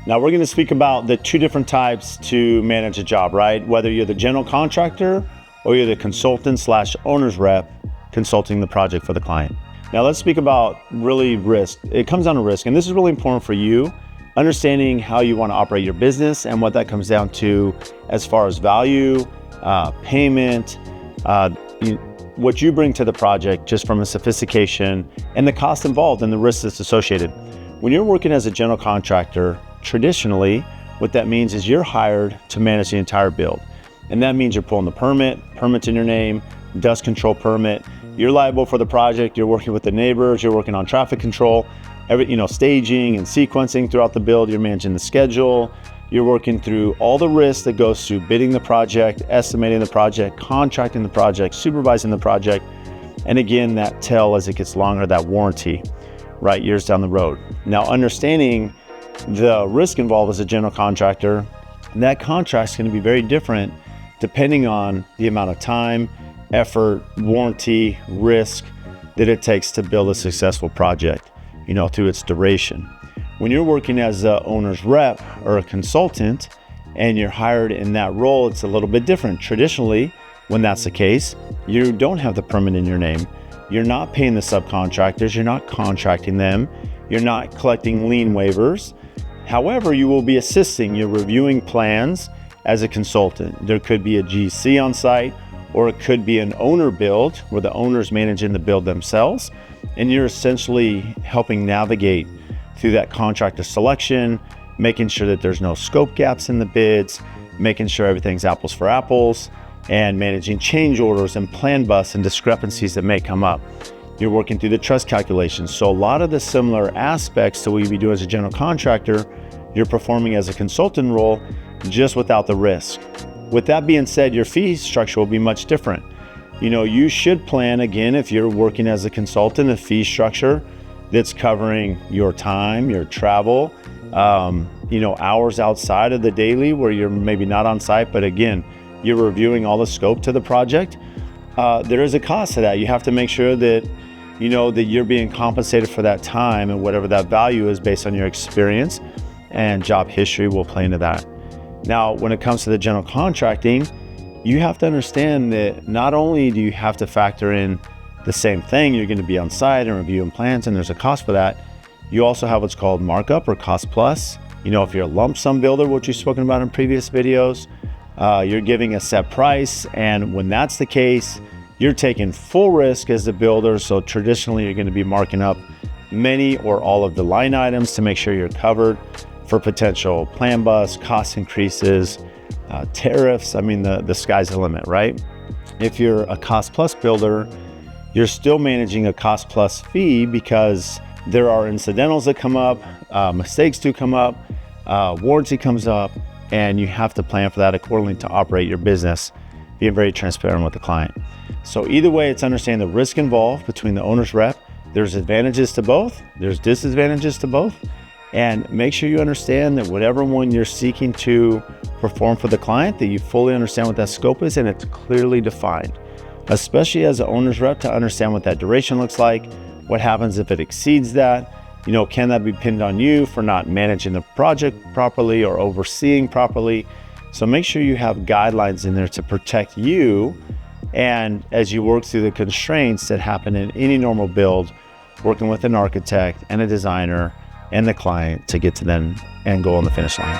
Now we're going to speak about the two different types to manage a job, right? Whether you're the general contractor or you're the consultant / owner's rep consulting the project for the client. Now let's speak about really risk. It comes down to risk, and this is really important for you, understanding how you want to operate your business and what that comes down to as far as value, payment, what you bring to the project just from a sophistication and the cost involved and the risk that's associated. When you're working as a general contractor, traditionally, what that means is you're hired to manage the entire build. And that means you're pulling the permits in your name, dust control permit. You're liable for the project. You're working with the neighbors. You're working on traffic control, staging and sequencing throughout the build. You're managing the schedule. You're working through all the risks that goes through bidding the project, estimating the project, contracting the project, supervising the project. And again, that tail as it gets longer, that warranty, right, years down the road. Now, understanding the risk involved as a general contractor, that contract is going to be very different depending on the amount of time, effort, warranty, risk that it takes to build a successful project, through its duration. When you're working as an owner's rep or a consultant and you're hired in that role, it's a little bit different. Traditionally, when that's the case, you don't have the permit in your name. You're not paying the subcontractors. You're not contracting them. You're not collecting lien waivers. However, you will be assisting. You're reviewing plans as a consultant. There could be a GC on site, or it could be an owner build where the owner's managing the build themselves. And you're essentially helping navigate through that contractor selection, making sure that there's no scope gaps in the bids, making sure everything's apples for apples, and managing change orders and plan busts and discrepancies that may come up. You're working through the trust calculations. So a lot of the similar aspects to what you be doing as a general contractor, you're performing as a consultant role, just without the risk. With that being said, your fee structure will be much different. You should plan, again, if you're working as a consultant, a fee structure that's covering your time, your travel, hours outside of the daily where you're maybe not on site, but again, you're reviewing all the scope to the project. There is a cost to that. You have to make sure that that you're being compensated for that time, and whatever that value is based on your experience and job history will play into that. Now, when it comes to the general contracting, you have to understand that not only do you have to factor in the same thing, you're going to be on site and reviewing plans, and there's a cost for that. You also have what's called markup or cost plus. If you're a lump sum builder, which we've spoken about in previous videos, you're giving a set price. And when that's the case, you're taking full risk as the builder. So traditionally, you're going to be marking up many or all of the line items to make sure you're covered for potential plan busts, cost increases, tariffs. The sky's the limit, right? If you're a cost plus builder, you're still managing a cost plus fee because there are incidentals that come up, mistakes do come up, warranty comes up, and you have to plan for that accordingly to operate your business, being very transparent with the client. So either way, it's understanding the risk involved between the owner's rep. There's advantages to both, there's disadvantages to both, and make sure you understand that whatever one you're seeking to perform for the client, that you fully understand what that scope is and it's clearly defined, especially as an owner's rep, to understand what that duration looks like, what happens if it exceeds that, can that be pinned on you for not managing the project properly or overseeing properly? So make sure you have guidelines in there to protect you, and as you work through the constraints that happen in any normal build, working with an architect and a designer and the client to get to then and go on the finish line.